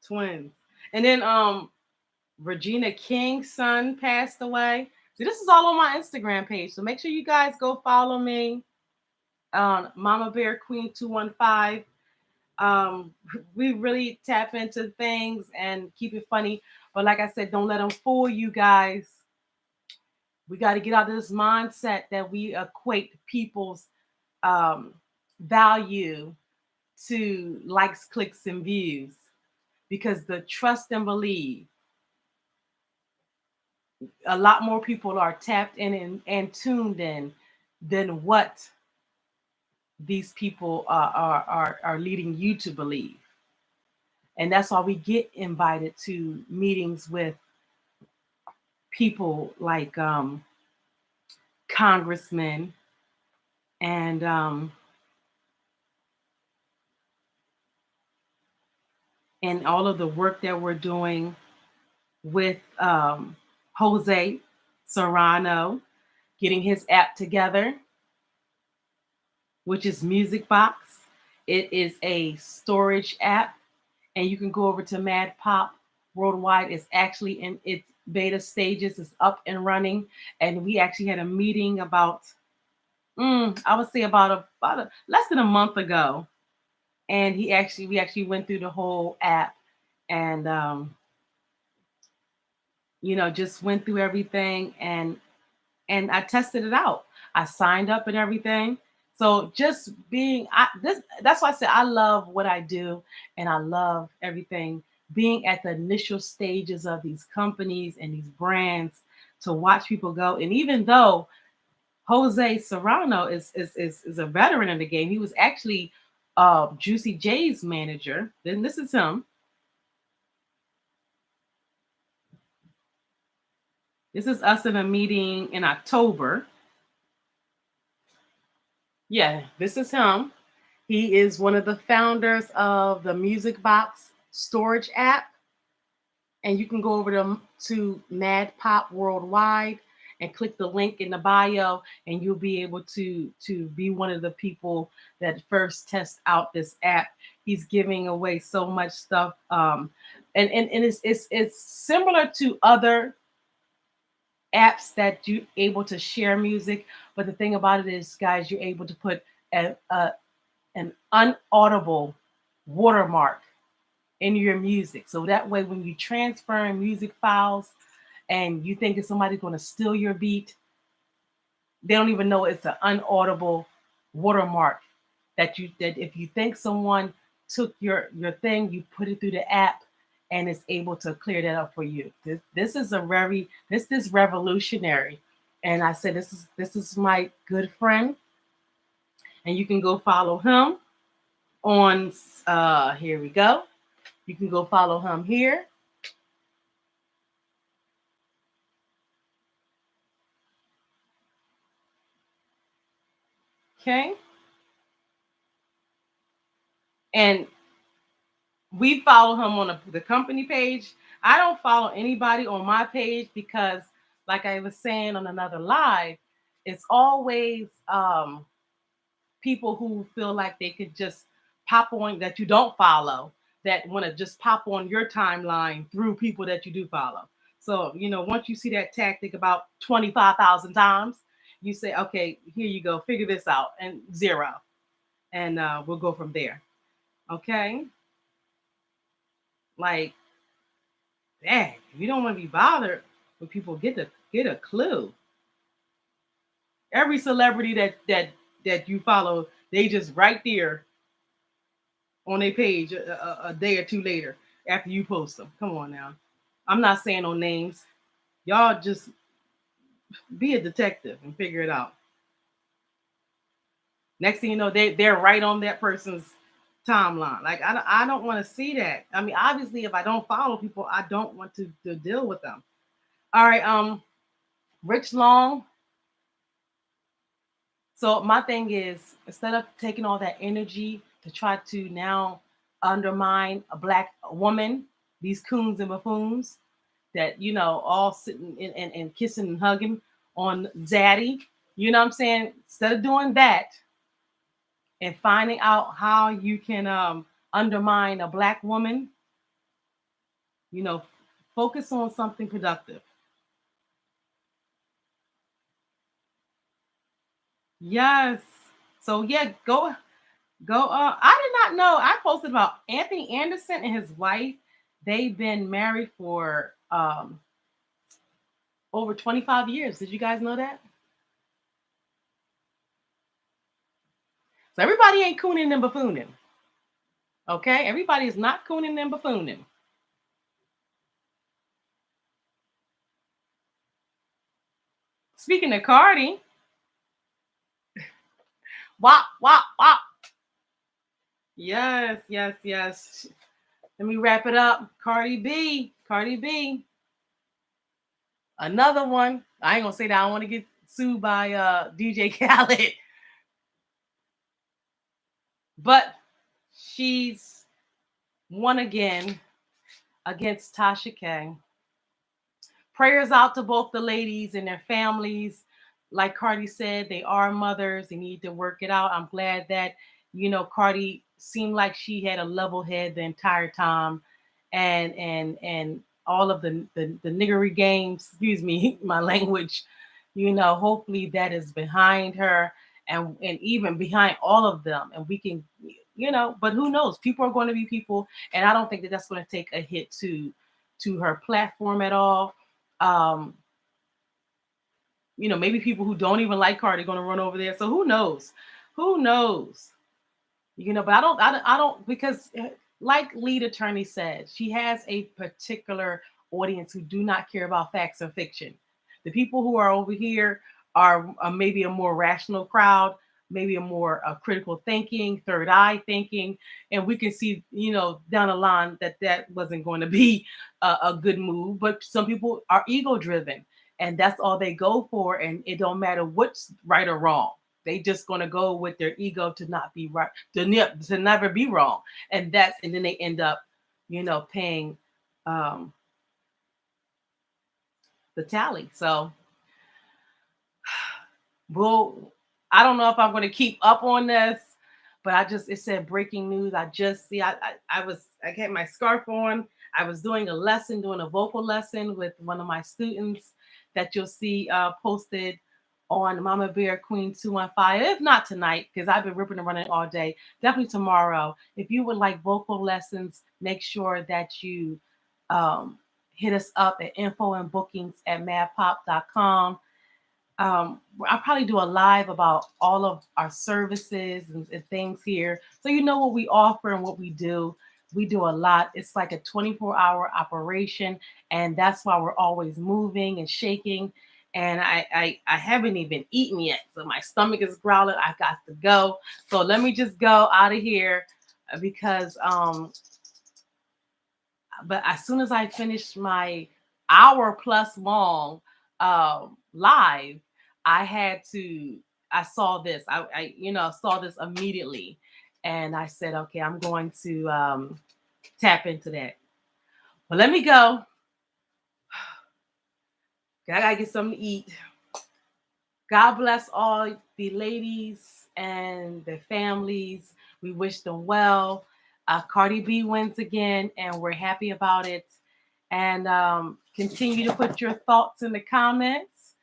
twins. And then Regina King's son passed away. So this is all on my Instagram page. So make sure you guys go follow me on Mama Bear Queen 215. We really tap into things and keep it funny. But like I said, don't let them fool you guys. We got to get out of this mindset that we equate people's value to likes, clicks, and views, because the trust and believe, a lot more people are tapped in and tuned in than what these people are leading you to believe. And that's why we get invited to meetings with people like congressmen and all of the work that we're doing with Jose Serrano, getting his app together, which is MusicBox. It is a storage app, and you can go over to maddpop worldwide. It's actually in its beta stages. It's up and running, and we actually had a meeting about I would say about a less than a month ago, and we actually went through the whole app, and you know, just went through everything, and I tested it out. I signed up and everything. So just being that's why I said I love what I do, and I love everything, being at the initial stages of these companies and these brands, to watch people go. And even though Jose Serrano is a veteran in the game, he was actually Juicy J's manager. Then this is him. This is us in a meeting in October. Yeah, this is him. He is one of the founders of the MusicBox storage app. And you can go over to maddpop worldwide and click the link in the bio, and you'll be able to be one of the people that first test out this app. He's giving away so much stuff. And it's similar to other apps that you're able to share music. But the thing about it is, guys, you're able to put an unaudible watermark in your music. So that way, when you transfer music files and you think that somebody's going to steal your beat, they don't even know it's an unaudible watermark that if you think someone took your thing, you put it through the app and it's able to clear that up for you. This is revolutionary. And I said this is my good friend, and you can go follow him on here we go. You can go follow him here. Okay. And we follow him on the company page. I don't follow anybody on my page because, like I was saying on another live, it's always people who feel like they could just pop on that you don't follow, that want to just pop on your timeline through people that you do follow. So, once you see that tactic about 25,000 times, you say, okay, here you go, figure this out, and 0. And we'll go from there. Okay. Like, dang, you don't want to be bothered when people get a clue. Every celebrity that you follow, they just right there on their page a day or two later after you post them. Come on now. I'm not saying no names. Y'all just be a detective and figure it out. Next thing you know, they're right on that person's timeline. Like, I don't want to see that. I mean, obviously, if I don't follow people, I don't want to deal with them. All right, Rich Long. So my thing is, instead of taking all that energy to try to now undermine a Black woman, these coons and buffoons that, all sitting and kissing and hugging on Zaddy, you know what I'm saying? Instead of doing that and finding out how you can undermine a Black woman, focus on something productive. Yes. So yeah, go. I did not know. I posted about Anthony Anderson and his wife. They've been married for over 25 years. Did you guys know that? So everybody ain't cooning and buffooning. Okay? Everybody is not cooning and buffooning. Speaking of Cardi, wop, wop, wop. Yes, yes, yes. Let me wrap it up. Cardi B. Another one. I ain't gonna say that. I don't want to get sued by DJ Khaled. But she's won again against Tasha K. Prayers out to both the ladies and their families. Like Cardi said, they are mothers. They need to work it out. I'm glad that, Cardi seemed like she had a level head the entire time. And all of the niggery games, excuse me, my language, hopefully that is behind her and even behind all of them. And we can, but who knows? People are going to be people. And I don't think that that's going to take a hit to her platform at all. Maybe people who don't even like Cardi are going to run over there. So who knows? But I don't, because like lead attorney said, she has a particular audience who do not care about facts and fiction. The people who are over here are maybe a more rational crowd, maybe a more critical thinking, third eye thinking, and we can see, down the line that wasn't going to be a good move. But some people are ego driven, and that's all they go for, and it don't matter what's right or wrong. They just gonna go with their ego to not be right, to never be wrong, and then they end up, paying the tally. So, well, I don't know if I'm going to keep up on this, but it said breaking news. I just see, I had my scarf on. I was doing a vocal lesson with one of my students that you'll see posted on Mama Bear Queen 215. If not tonight, because I've been ripping and running all day, definitely tomorrow. If you would like vocal lessons, make sure that you hit us up at infoandbookings@maddpop.com. I'll probably do a live about all of our services and things here. So you know what we offer and what we do. We do a lot. It's like a 24-hour operation, and that's why we're always moving and shaking. And I haven't even eaten yet, so my stomach is growling. I got to go. So let me just go out of here because but as soon as I finish my hour plus long live, I saw this. I saw this immediately, and I said, okay, I'm going to tap into that. But let me go. I gotta get something to eat. God bless all the ladies and their families. We wish them well. Cardi B wins again, and we're happy about it. And continue to put your thoughts in the comments.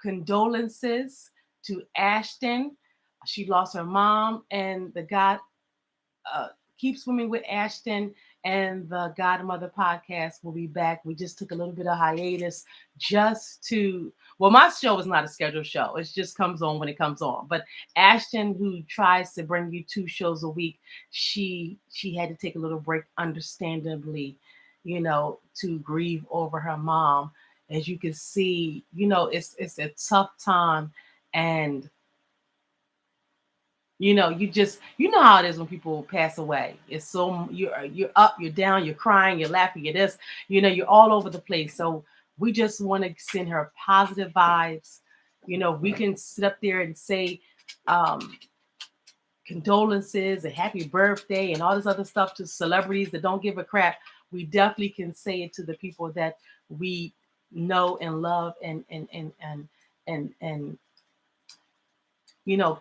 Condolences to Ashton. She lost her mom, and the God Keep Swimming with Ashton and the Godmother podcast will be back. We just took a little bit of hiatus my show is not a scheduled show. It just comes on when it comes on. But Ashton, who tries to bring you 2 shows a week, she had to take a little break, understandably, to grieve over her mom. As you can see, it's a tough time. And you know how it is when people pass away. It's so you're up, you're down, you're crying, you're laughing, you're this, you're all over the place. So we just want to send her positive vibes. We can sit up there and say condolences and happy birthday and all this other stuff to celebrities that don't give a crap. We definitely can say it to the people that we know and love and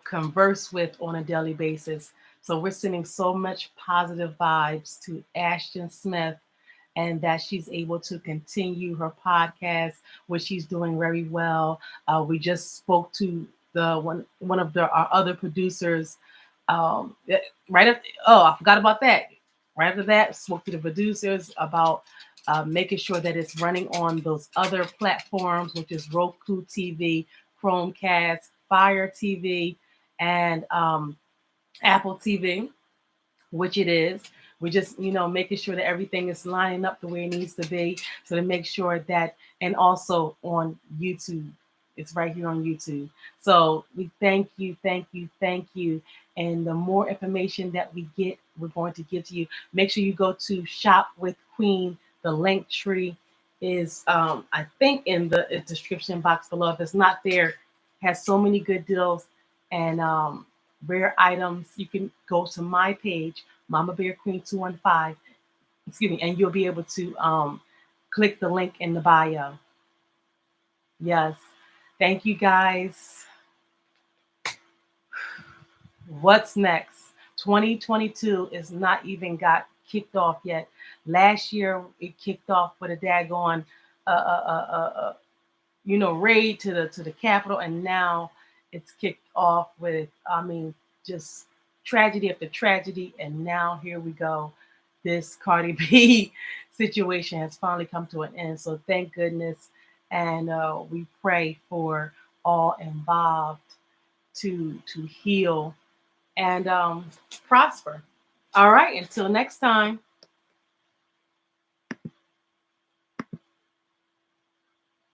converse with on a daily basis. So we're sending so much positive vibes to Ashton Smith, and that she's able to continue her podcast, which she's doing very well. We just spoke to the one of our other producers. I forgot about that. Right after that, spoke to the producers about making sure that it's running on those other platforms, which is Roku TV, Chromecast, Fire TV, and Apple TV, which it is. We just, making sure that everything is lining up the way it needs to be. So to make sure that, and also on YouTube, it's right here on YouTube. So we thank you. And the more information that we get, we're going to give to you. Make sure you go to Shop with Queen. The link tree is, I think, in the description box below. If it's not there, has so many good deals and rare items. You can go to my page, Mama Bear Queen 215, and you'll be able to click the link in the bio. Yes. Thank you, guys. What's next? 2022 is not even got kicked off yet. Last year it kicked off with a daggone raid to the Capitol, and now it's kicked off with, just tragedy after tragedy, and now here we go. This Cardi B situation has finally come to an end, so thank goodness, and we pray for all involved to heal and prosper. All right, until next time.